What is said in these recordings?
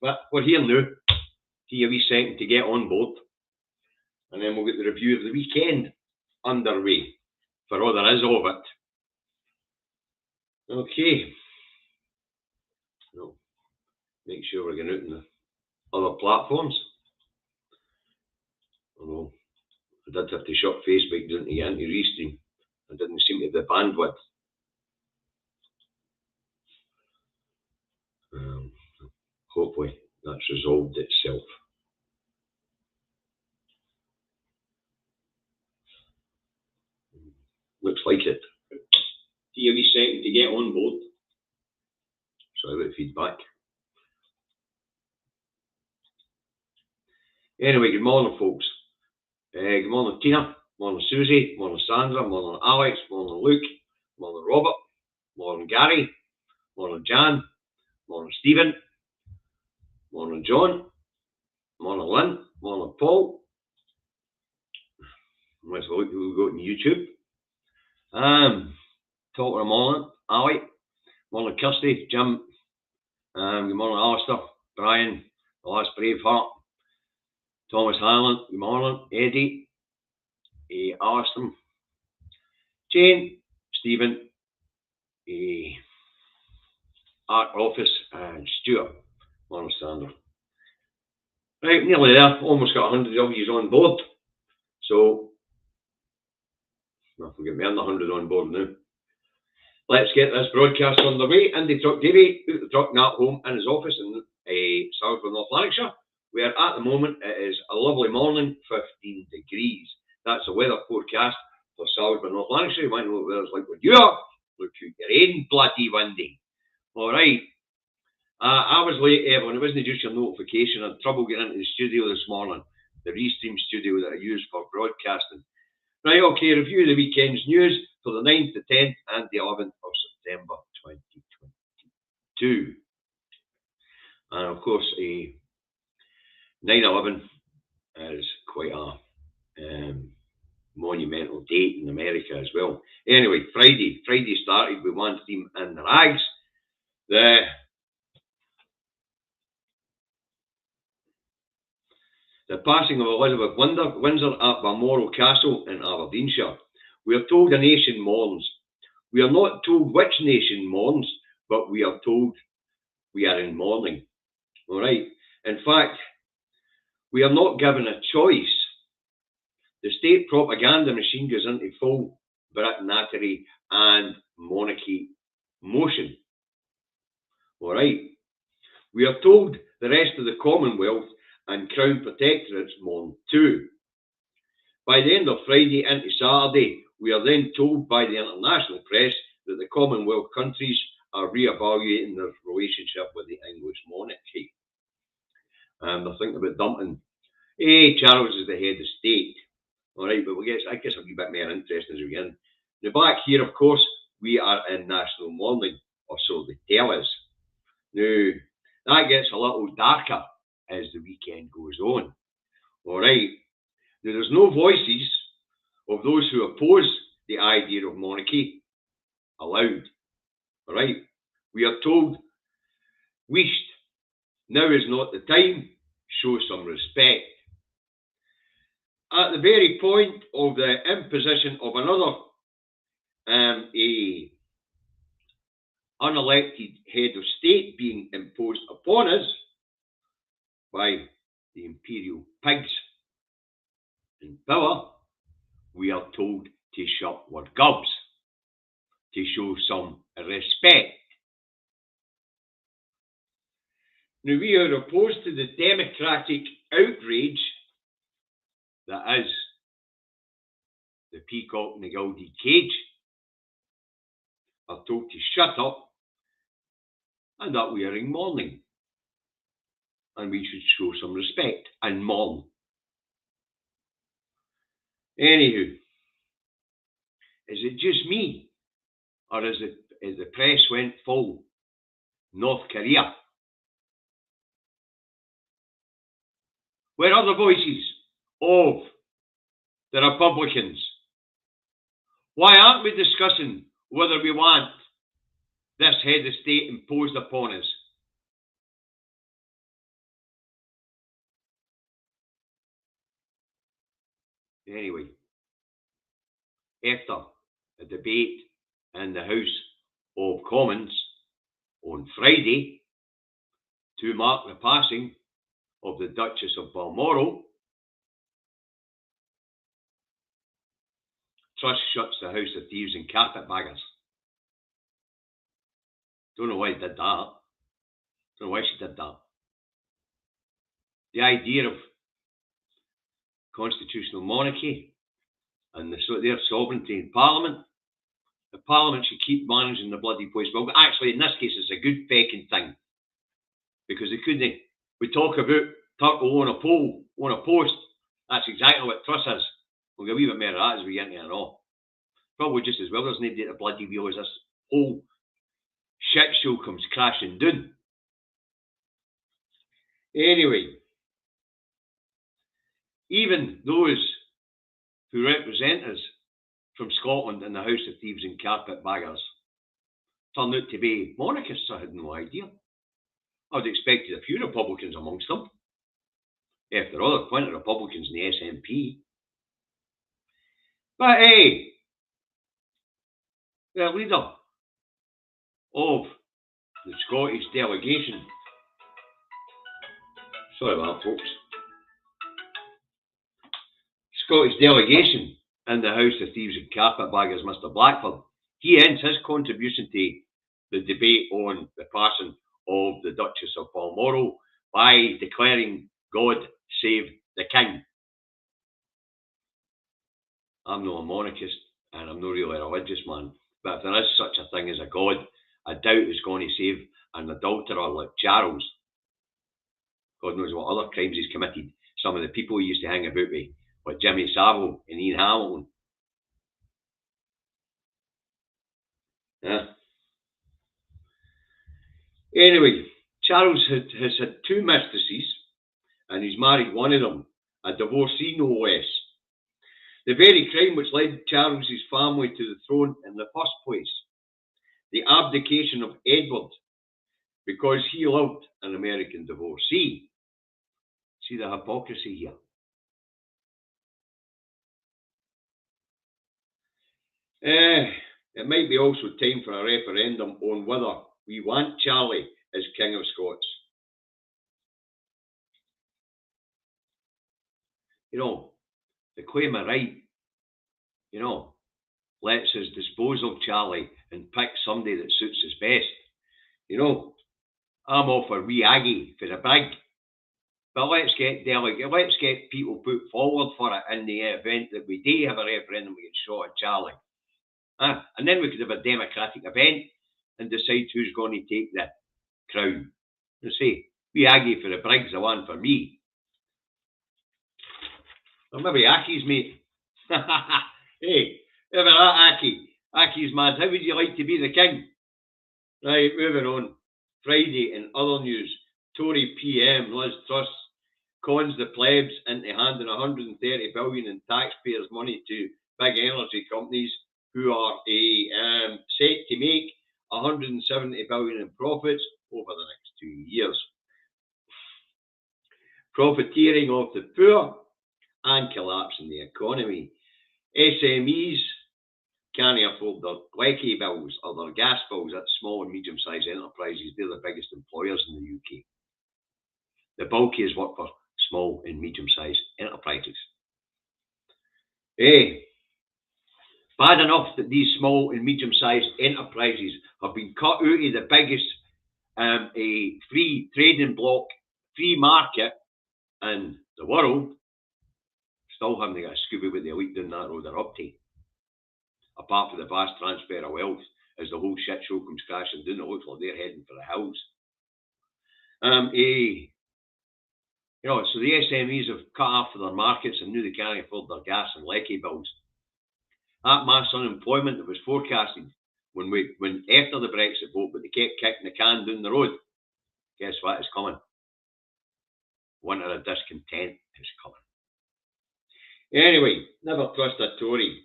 But we're here now. Give you a wee second to get on board. And then we'll get the review of the weekend underway, for all there is of it. Okay. So, make sure we're getting out on the other platforms. Although I did have to shut Facebook, didn't I, get into Restream. I didn't seem to have the bandwidth. Hopefully that's resolved itself. Looks like it. Give you a wee second to get on board. Sorry about feedback. Anyway, good morning, folks. Good morning, Tina. Good morning, Susie. Good morning, Sandra. Good morning, Alex. Good morning, Luke. Good morning, Robert. Good morning, Gary. Good morning, Jan. Good morning, Stephen. Good morning, John. Good morning, Lynn. Good morning, Paul. Let's look who we've got on YouTube. Talk of the morning, Ali. Good morning, Kirsty. Jim. Good morning, Alistair. Brian. The last Braveheart. Thomas Harlan. Good morning. Eddie. Alistair. Jane. Stephen. Art Office. And Stuart. Morning, Sandra. Right, nearly there. Almost got 100 of you on board. So, we'll get more than 100 on board now. Let's get this broadcast on the way. Andy Truck Davey, out the truck, not home in his office in Salisbury, North Lanarkshire, where at the moment it is a lovely morning, 15 degrees. That's the weather forecast for Salisbury, North Lanarkshire. You might know what the weather's like where you are. Look out, you're in bloody windy. Alright. I was late, everyone. It wasn't just your notification. I had trouble getting into the studio this morning, the Restream studio that I use for broadcasting. Right, okay, review of the weekend's news for the 9th, the 10th, and the 11th of September 2022. And of course, 9/11 is quite a monumental date in America as well. Anyway, Friday started with one theme in the rags. The passing of Elizabeth Windsor at Balmoral Castle in Aberdeenshire. We are told a nation mourns. We are not told which nation mourns, but we are told we are in mourning. All right. In fact, we are not given a choice. The state propaganda machine goes into full Britanatory and monarchy motion. All right. We are told the rest of the Commonwealth and Crown Protectorates mourn too. By the end of Friday into Saturday, we are then told by the international press that the Commonwealth countries are re-evaluating their relationship with the English monarchy. They're thinking about dumping Charles as the head of state. All right, but I guess a wee bit more interesting as we get in. Now back here, of course, we are in national mourning, or so they tell us. Now, that gets a little darker as the weekend goes on. All right. Now, there's no voices of those who oppose the idea of monarchy allowed. All right. We are told, wished, now is not the time, show some respect. At the very point of the imposition of another unelected head of state being imposed upon us by the imperial pigs in power, we are told to shut our gobs, to show some respect. Now, we are opposed to the democratic outrage that is the peacock in the gilded cage, are told to shut up and that we are in mourning. And we should show some respect and mourn. Anywho, is it just me, or is the press went full North Korea? Where are the voices of the Republicans? Why aren't we discussing whether we want this head of state imposed upon us? Anyway, after a debate in the House of Commons on Friday to mark the passing of the Duchess of Balmoral, Truss shuts the House of Thieves and Carpetbaggers. Don't know why he did that. Don't know why she did that. The idea of constitutional monarchy and their sovereignty in Parliament. The Parliament should keep managing the bloody place. Well, actually, in this case, it's a good fecking thing. Because they couldn't. We talk about turtle on a pole, on a post. That's exactly what Truss is. We'll get a wee bit more of that as we get into it all. Probably just as well there's nobody at the bloody wheel as this whole shit show comes crashing down. Anyway, even those who represent us from Scotland in the House of Thieves and Carpetbaggers turned out to be monarchists. I had no idea. I'd expected a few Republicans amongst them. After all, there are plenty of Republicans in the SNP. But hey, the leader of the Scottish delegation, sorry about that, folks, Scottish delegation in the House of Thieves and Carpetbaggers, Mr. Blackford, he ends his contribution to the debate on the passing of the Duchess of Balmoral by declaring God save the King. I'm not a monarchist and I'm not really a religious man, but if there is such a thing as a God, I doubt he's going to save an adulterer like Charles. God knows what other crimes he's committed. Some of the people he used to hang about with, like Jimmy Savile and Ian Hamilton. Yeah. Anyway, Charles has had two mistresses and he's married one of them, a divorcee no less. The very crime which led Charles's family to the throne in the first place, the abdication of Edward, because he loved an American divorcee. See the hypocrisy here. It might be also time for a referendum on whether we want Charlie as King of Scots. You know, the claim of right, you know, lets us dispose of Charlie and pick somebody that suits us best. You know, I'm all for wee Aggie for the brig, but let's get people put forward for it in the event that we do have a referendum we get shot at Charlie. And then we could have a democratic event and decide who's going to take the crown. And say, wee Aggie for the brig's the one for me. Or maybe Aki's mate. Hey, ever that Aki? Aki's mad. How would you like to be the king? Right, moving on. Friday in other news, Tory PM Liz Truss cons the plebs into handing 130 billion in taxpayers' money to big energy companies who are set to make 170 billion in profits over the next 2 years. Profiteering of the poor and collapsing the economy. SMEs can't afford their lecky bills or their gas bills. That's small and medium-sized enterprises. They're the biggest employers in the UK. The bulkiest work for small and medium-sized enterprises. Bad enough that these small and medium-sized enterprises have been cut out of the biggest free trading bloc, free market in the world. Still haven't got a Scooby with the elite down that road they're up to. Apart from the vast transfer of wealth as the whole shit show comes crashing down, it looks like they're heading for the hills. You know, so the SMEs have cut after their markets and knew they can't afford their gas and lecky bills. That mass unemployment that was forecasted when after the Brexit vote, but they kept kicking the can down the road. Guess what is coming? Winter of discontent is coming. Anyway, never trust a Tory.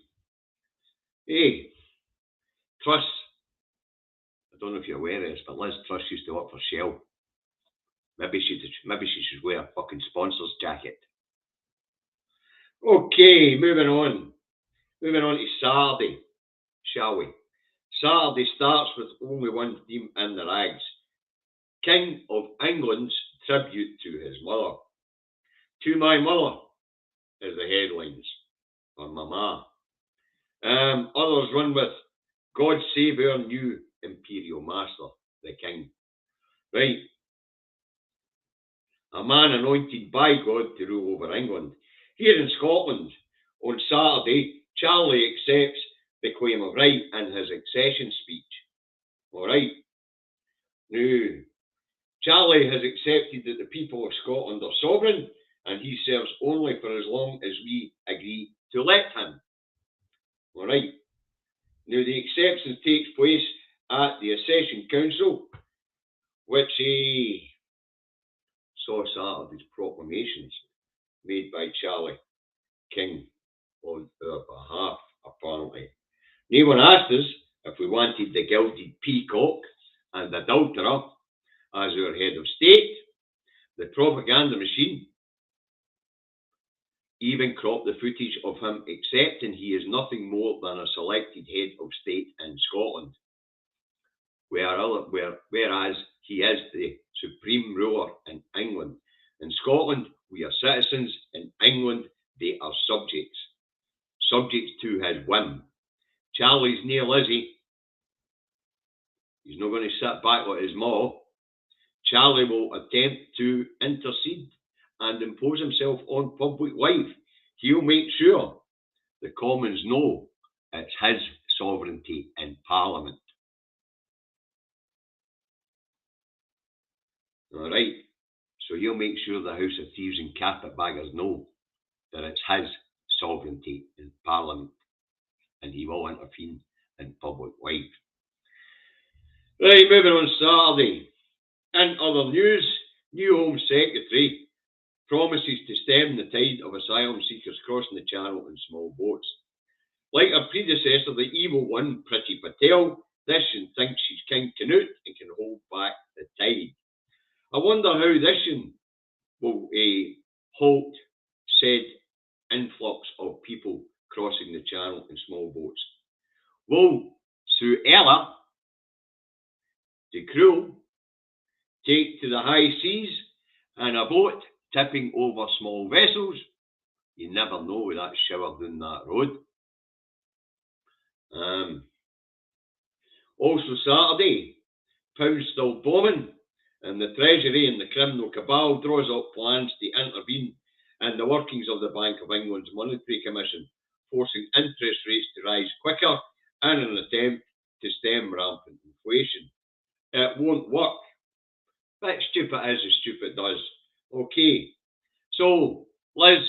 Truss, I don't know if you're aware of this, but Liz Truss used to work for Shell. Maybe she should wear a fucking sponsor's jacket. Okay, moving on. Moving on to Saturday, shall we? Saturday starts with only one theme in the rags. King of England's tribute to his mother. To my mother is the headlines, or mama. Others run with God save our new imperial master, the king. Right, a man anointed by God to rule over England. Here in Scotland, on Saturday, Charlie accepts the claim of right in his accession speech. All right. Now, Charlie has accepted that the people of Scotland are sovereign and he serves only for as long as we agree to let him. All right. Now, the acceptance takes place at the Accession Council, which saw Saturday's proclamations made by Charlie King on our behalf, apparently. No one asked us if we wanted the gilded peacock and adulterer as our head of state. The propaganda machine even cropped the footage of him accepting he is nothing more than a selected head of state in Scotland, whereas he is the supreme ruler in England. In Scotland, we are citizens. In England, they are subjects. Subjects to his whim. Charlie's near Lizzie. He's not going to sit back like his ma. Charlie will attempt to intercede and impose himself on public life. He'll make sure the Commons know it's his sovereignty in Parliament. All right. So he'll make sure the House of Thieves and Carpetbaggers know that it's his sovereignty in Parliament, and he will intervene in public life. Right, moving on Saturday. In other news, new Home Secretary promises to stem the tide of asylum seekers crossing the channel in small boats. Like her predecessor, the evil one, Priti Patel, this one thinks she's King Canute and can hold back the tide. I wonder how this one will halt said influx of people crossing the channel in small boats. Will Suella de Cruel take to the high seas in a boat tipping over small vessels? You never know with that shower down that road. Also Saturday, pound still bombing, and the Treasury and the criminal cabal draws up plans to intervene in the workings of the Bank of England's Monetary Commission, forcing interest rates to rise quicker in an attempt to stem rampant inflation. It won't work. But stupid is as stupid does. Okay, so Liz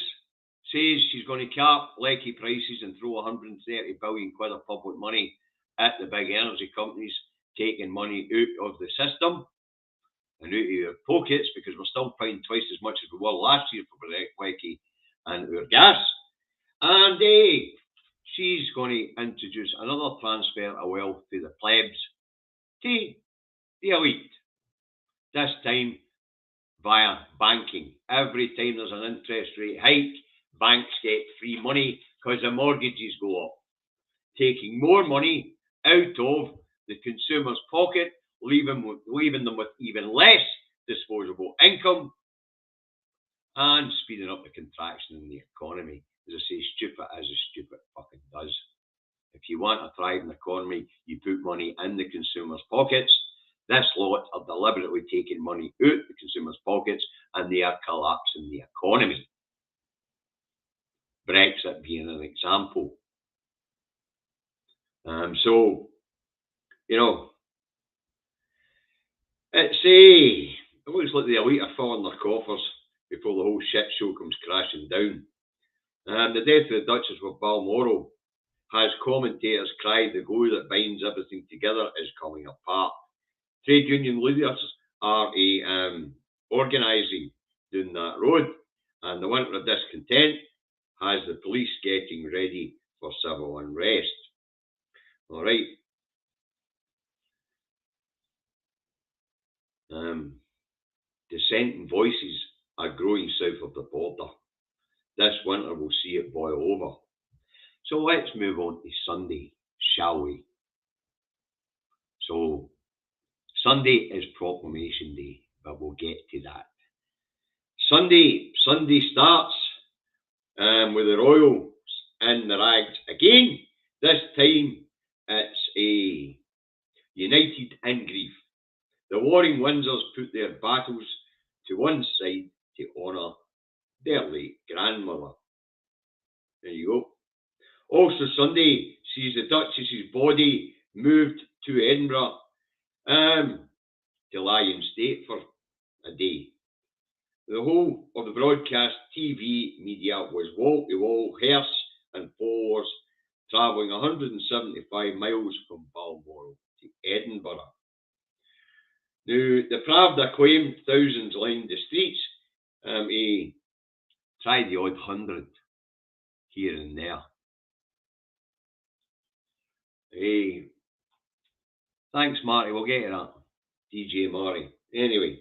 says she's going to cap lecky prices and throw 130 billion quid of public money at the big energy companies, taking money out of the system and out of your pockets, because we're still paying twice as much as we were last year for lecky and our gas. And she's going to introduce another transfer of wealth to the plebs, to the elite. This time via banking. Every time there's an interest rate hike, banks get free money because the mortgages go up, taking more money out of the consumer's pocket, leaving them with even less disposable income, and speeding up the contraction in the economy. As I say, stupid as a stupid fucking does. If you want a thriving economy, you put money in the consumer's pockets. This lot are deliberately taking money out of the consumer's pockets, and they are collapsing the economy. Brexit being an example. So, it looks like the elite are filling their coffers before the whole shit show comes crashing down. The death of the Duchess of Balmoral has commentators cried the glue that binds everything together is coming apart. Trade union leaders are organising down that road, and the winter of discontent has the police getting ready for civil unrest. All right. Dissenting voices are growing south of the border. this winter will see it boil over. So let's move on to Sunday, shall we? So Sunday is Proclamation Day, but we'll get to that. Sunday starts with the royals in the rags again. This time it's a united in grief. The warring Windsors put their battles to one side to honour their late grandmother. There you go. Also Sunday sees the Duchess's body moved to Edinburgh to lie in state for a day. The whole of the broadcast TV media was wall-to-wall hearse and fours travelling 175 miles from Balmoral to Edinburgh. Now, the Pravda claimed thousands lined the streets. He tried the odd 100 here and there. Thanks, Marty. We'll get to that. DJ Marty. Anyway,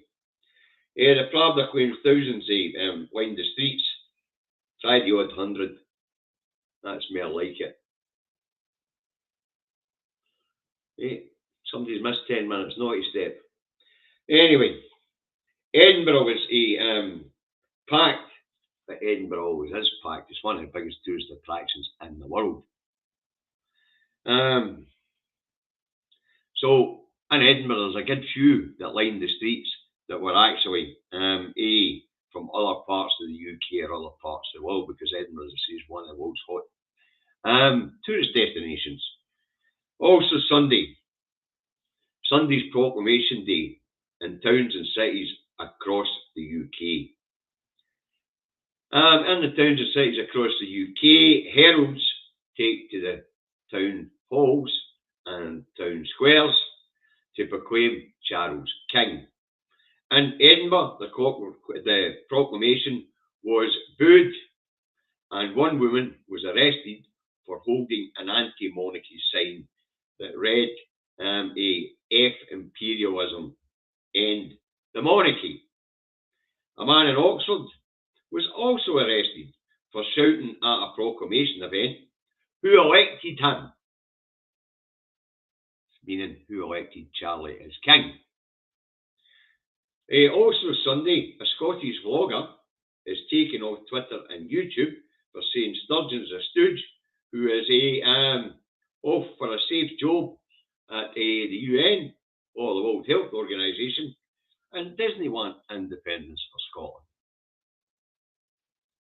the Pravda claims thousands lined the streets. Tried the odd 100. That's more like it. Somebody's missed 10 minutes. Naughty step. Anyway, Edinburgh was packed. But Edinburgh always is packed. It's one of the biggest tourist attractions in the world. So in Edinburgh, there's a good few that lined the streets that were actually from other parts of the UK or other parts of the world, because Edinburgh is one of the world's hot tourist destinations. Also Sunday's Proclamation Day in towns and cities across the UK. In the towns and cities across the UK, heralds take to the town halls and town squares to proclaim Charles King. In Edinburgh, the proclamation was booed, and one woman was arrested for holding an anti-monarchy sign that read F imperialism, end the monarchy. A man in Oxford was also arrested for shouting at a proclamation event, "Who elected him?" Meaning, who elected Charlie as king. Also Sunday, a Scottish vlogger is taken off Twitter and YouTube for saying Sturgeon's a stooge who is off for a safe job at the UN or the World Health Organization, and doesn't want independence for Scotland.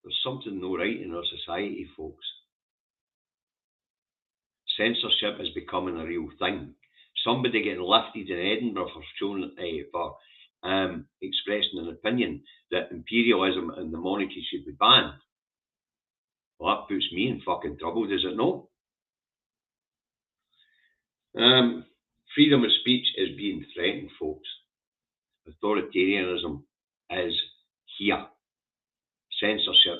There's something no right in our society, folks. Censorship is becoming a real thing. Somebody getting lifted in Edinburgh for showing, expressing an opinion that imperialism and the monarchy should be banned. Well, that puts me in fucking trouble, does it not? Freedom of speech is being threatened, folks. Authoritarianism is here. Censorship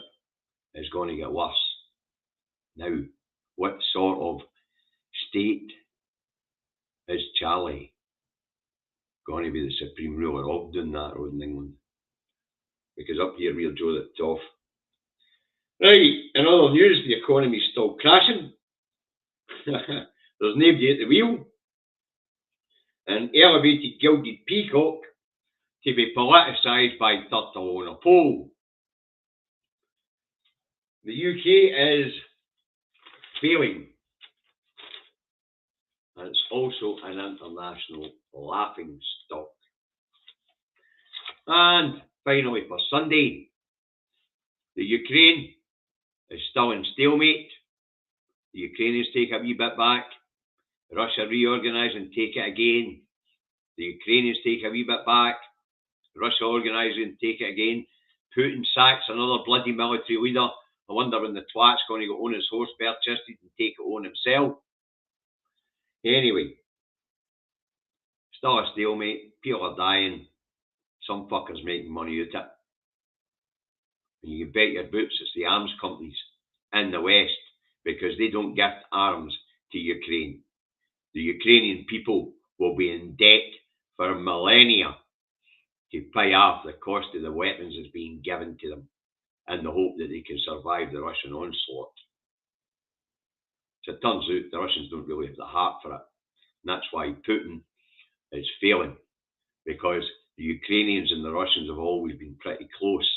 is going to get worse. Now, what sort of state is Charlie going to be the supreme ruler of doing that road in England? Because up here we're Joe the Toff. Right, in other news, the economy's still crashing. There's nobody at the wheel. An elevated gilded peacock to be politicised by turtle on a pole. The UK is failing. And it's also an international laughing stock. And finally, for Sunday, the Ukraine is still in stalemate. The Ukrainians take a wee bit back. Russia reorganise and take it again. The Ukrainians take a wee bit back. Russia organise and take it again. Putin sacks another bloody military leader. I wonder when the twat's going to go on his horse bare-chested and take it on himself. Anyway, still a stalemate. People are dying. Some fuckers making money out of it. And you can bet your boots it's the arms companies in the West, because they don't gift arms to Ukraine. The Ukrainian people will be in debt for millennia to pay off the cost of the weapons that's being given to them. in the hope that they can survive the Russian onslaught. So it turns out the Russians don't really have the heart for it. And that's why Putin is failing, because the Ukrainians and the Russians have always been pretty close.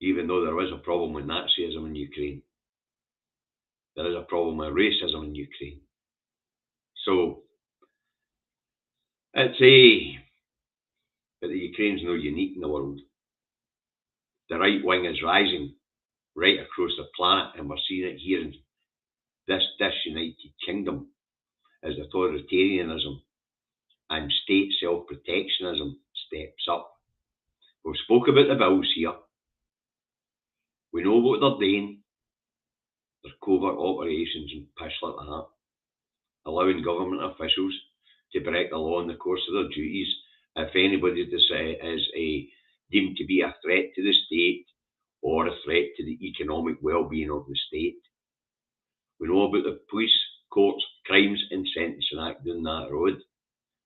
Even though there is a problem with Nazism in Ukraine. There is a problem with racism in Ukraine. So, but the Ukraine's no unique in the world. The right wing is rising right across the planet, and we're seeing it here in this United Kingdom as authoritarianism and state self-protectionism steps up. We've spoke about the bills here. We know what they're doing. They're covert operations and pish like that, allowing government officials to break the law in the course of their duties if anybody is deemed to be a threat to the state or a threat to the economic well-being of the state. We know about the police, courts, crimes and sentencing act down that road,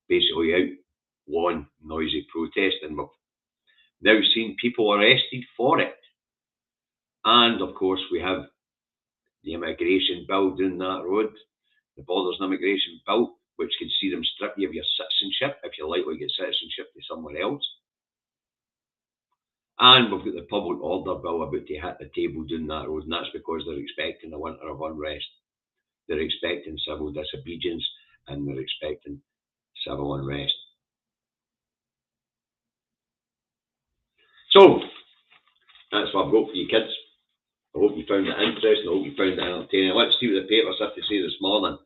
basically outlawing noisy protesting. We've now seen people arrested for it. And of course we have the immigration bill down that road, the Borders and Immigration Bill, which could see them strip you of your citizenship if you're likely to get citizenship to somewhere else. And we've got the Public Order Bill about to hit the table down that road, and that's because they're expecting a winter of unrest. They're expecting civil disobedience, and they're expecting civil unrest. So, that's what I've got for you kids. I hope you found it interesting. I hope you found it entertaining. Let's see what the papers have to say this morning.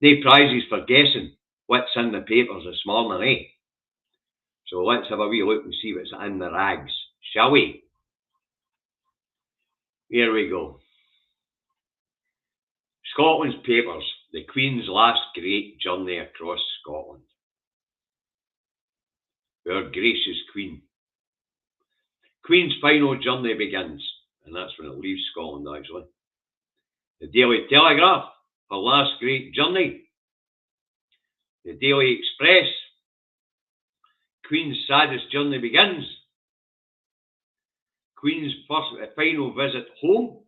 No prizes for guessing what's in the papers this morning, So let's have a wee look and see what's in the rags, shall we? Here we go. Scotland's papers, the Queen's last great journey across Scotland. Our gracious Queen. Queen's final journey begins, and that's when it leaves Scotland, actually. The Daily Telegraph, her last great journey. The Daily Express, Queen's saddest journey begins. Queen's final visit home.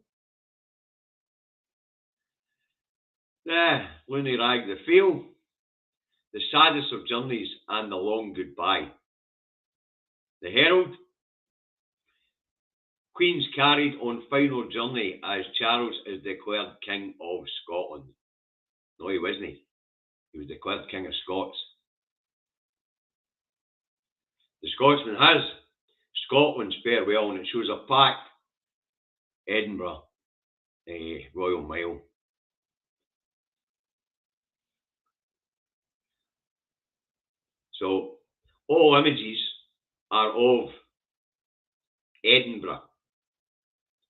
The Looney Rag, the Fail, the saddest of journeys and the long goodbye. The Herald, Queen's carried on final journey as Charles is declared King of Scotland. No, he wasn't. He was declared King of Scots. The Scotsman has Scotland's farewell, and it shows a packed Edinburgh Royal Mile. So all images are of Edinburgh,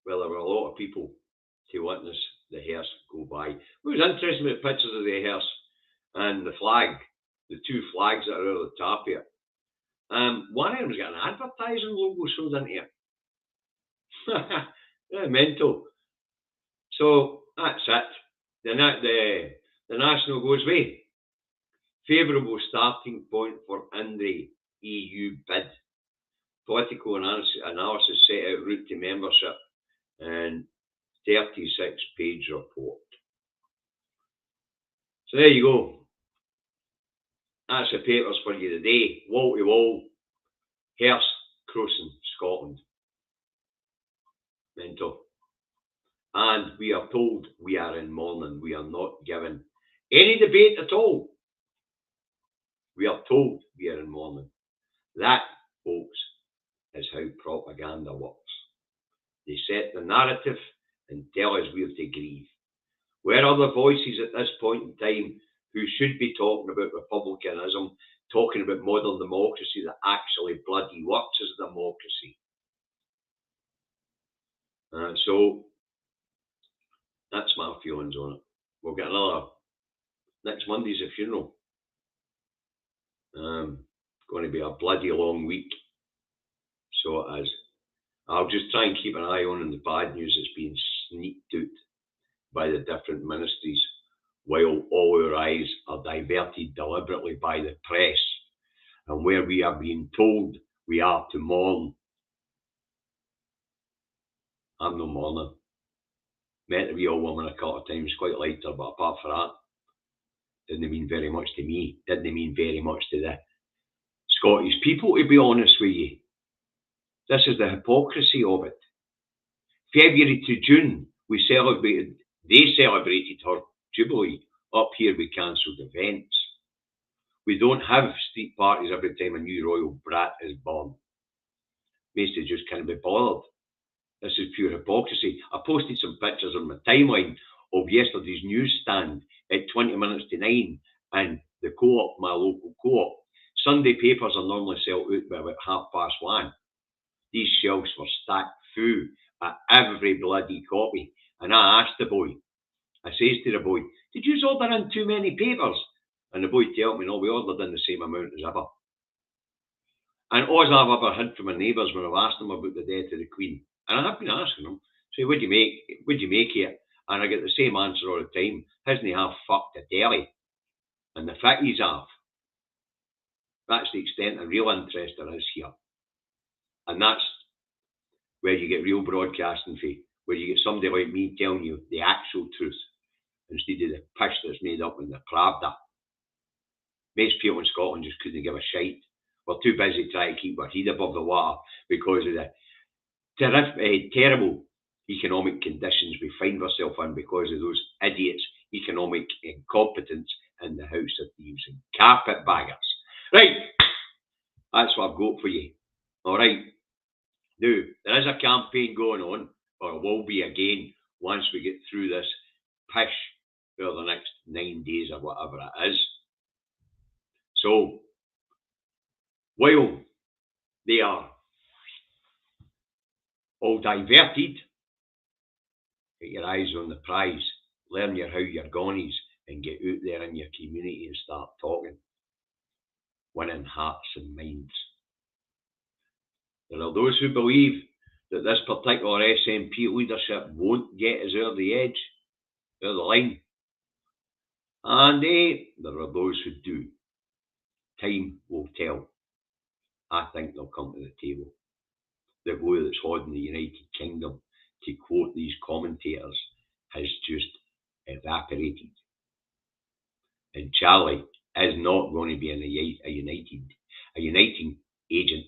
where there were a lot of people to witness the hearse go by. It was interesting with pictures of the hearse and the flag, the two flags that are over the top here. One of them's got an advertising logo sewed into it. Yeah, mental. So that's it. The National goes away. Favourable starting point for Indie EU bid. Political analysis set out route to membership and 36-page report. So there you go. That's the papers for you today. Wall to wall, hearse crossing Scotland. Mental. And we are told we are in mourning. We are not given any debate at all. We are told we are in mourning. That, folks, is how propaganda works. They set the narrative and tell us we're to grieve. Where are the voices at this point in time who should be talking about republicanism, talking about modern democracy that actually bloody works as a democracy? So that's my feelings on it. We'll get another. Next Monday's a funeral. Going to be a bloody long week. So it is. I'll just try and keep an eye on the bad news that's being sneaked out by the different ministries, while all our eyes are diverted deliberately by the press and where we are being told we are to mourn. I'm no mourning. Met the wee old woman a couple of times, quite liked her, but apart from that, didn't mean very much to me. Didn't mean very much to the Scottish people, to be honest with you. This is the hypocrisy of it. February to June, they celebrated her Jubilee. Up here, we cancelled events. We don't have street parties every time a new royal brat is born. Basically, just can't be bothered. This is pure hypocrisy. I posted some pictures on my timeline of yesterday's newsstand at 20 minutes to 9 and the co-op, my local co-op. Sunday papers are normally sold out by about 1:30. These shelves were stacked full at every bloody copy. And I asked the boy, I says to the boy, did you order in too many papers? And the boy told me, no, we ordered in the same amount as ever. And all I've ever heard from my neighbours when I've asked them about the death of the Queen, and I have been asking them, say, what do you make here? And I get the same answer all the time. Hasn't he half fucked a deli? And the fickies have. That's the extent of real interest there is here. And that's where you get real broadcasting fee, where you get somebody like me telling you the actual truth instead of the pish that's made up when they're crabbed at. Most people in Scotland just couldn't give a shite. We're too busy trying to keep our head above the water because of the terrible economic conditions we find ourselves in because of those idiots' economic incompetence in the House of Thieves and carpetbaggers. Right, that's what I've got for you. All right. Now, there is a campaign going on, or will be again, once we get through this pish for the next 9 days or whatever it is. So, while they are all diverted, get your eyes on the prize, learn how your gonies, and get out there in your community and start talking, winning hearts and minds. There are those who believe that this particular SNP leadership won't get us over the edge, over the line. And there are those who do. Time will tell. I think they'll come to the table. The boy that's holding the United Kingdom, to quote these commentators, has just evaporated. And Charlie is not going to be a uniting agent.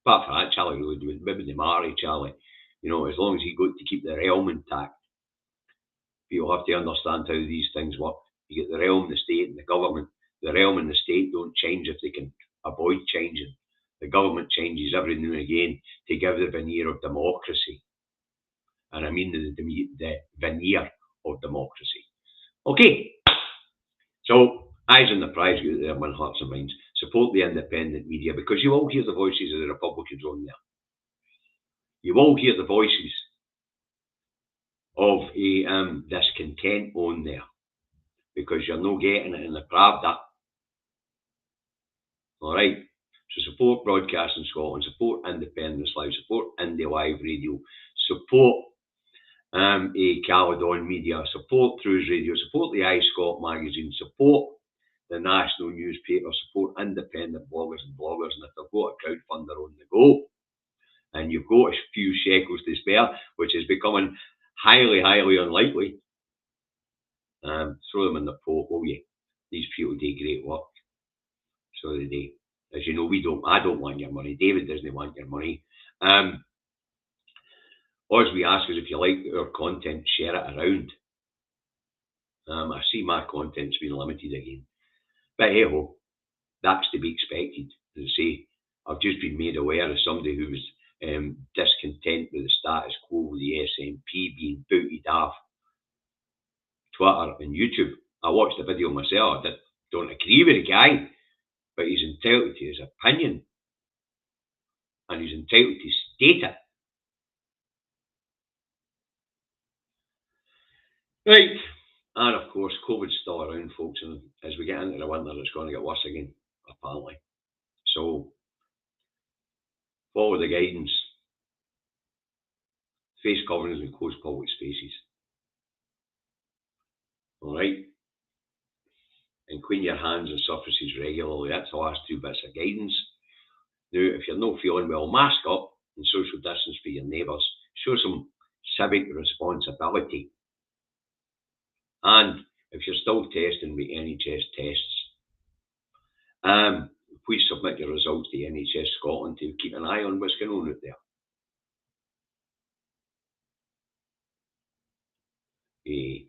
Apart from that, Charlie really do it. Maybe they marry Charlie. You know, as long as he got to keep the realm intact. People have to understand how these things work. You get the realm, the state, and the government. The realm and the state don't change if they can avoid changing. The government changes every now and again to give the veneer of democracy. And I mean the veneer of democracy. Okay. So, eyes on the prize, get there, win hearts and minds. Support the independent media, because you will hear the voices of the Republicans on there. You will hear the voices of discontent on there, because you're not getting it in the Pravda. All right. So support Broadcasting Scotland, support Independence Live, support Indie Live Radio, support Caledon Media, support Trues Radio, support the iScot magazine, support the national newspaper, support independent bloggers and bloggers, and if they've got a crowdfunder on the go, and you've got a few shekels to spare, which is becoming highly, highly unlikely, throw them in the pot, will you? These people do great work. So they do. As you know, I don't want your money. David doesn't want your money. All we ask is if you like our content, share it around. I see my content's been limited again. But hey ho, that's to be expected. As I say, I've just been made aware of somebody who was discontent with the status quo with the SNP being booted off Twitter and YouTube. I watched the video myself. I don't agree with the guy, but he's entitled to his opinion. And he's entitled to state it. Right. And of course, COVID's still around, folks. And as we get into the winter, it's going to get worse again, apparently. So, follow the guidance. Face coverings and close public spaces. All right. and clean your hands and surfaces regularly. That's the last 2 bits of guidance. Now, if you're not feeling well, mask up and social distance for your neighbours. Show some civic responsibility. And if you're still testing with NHS tests, please submit your results to NHS Scotland to keep an eye on what's going on out there. You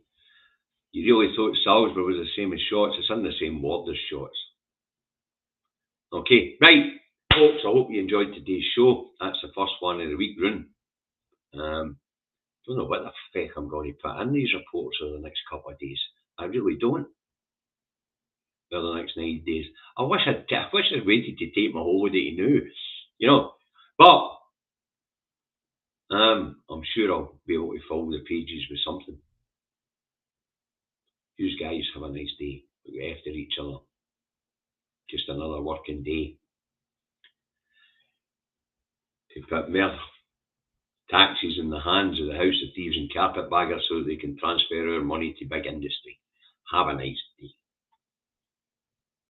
really thought Salisbury was the same as Shotts? It's in the same ward as Shotts. Okay, right, folks, I hope you enjoyed today's show. That's the first one of the week run. Don't know what the feck I'm going to put in these reports over the next couple of days. I really don't. For the next 9 days. I wish I'd waited to take my holiday now, but I'm sure I'll be able to fill the pages with something. You guys have a nice day. Look after each other. Just another working day. To put more taxes in the hands of the House of Thieves and Carpetbaggers so that they can transfer our money to big industry. Have a nice day.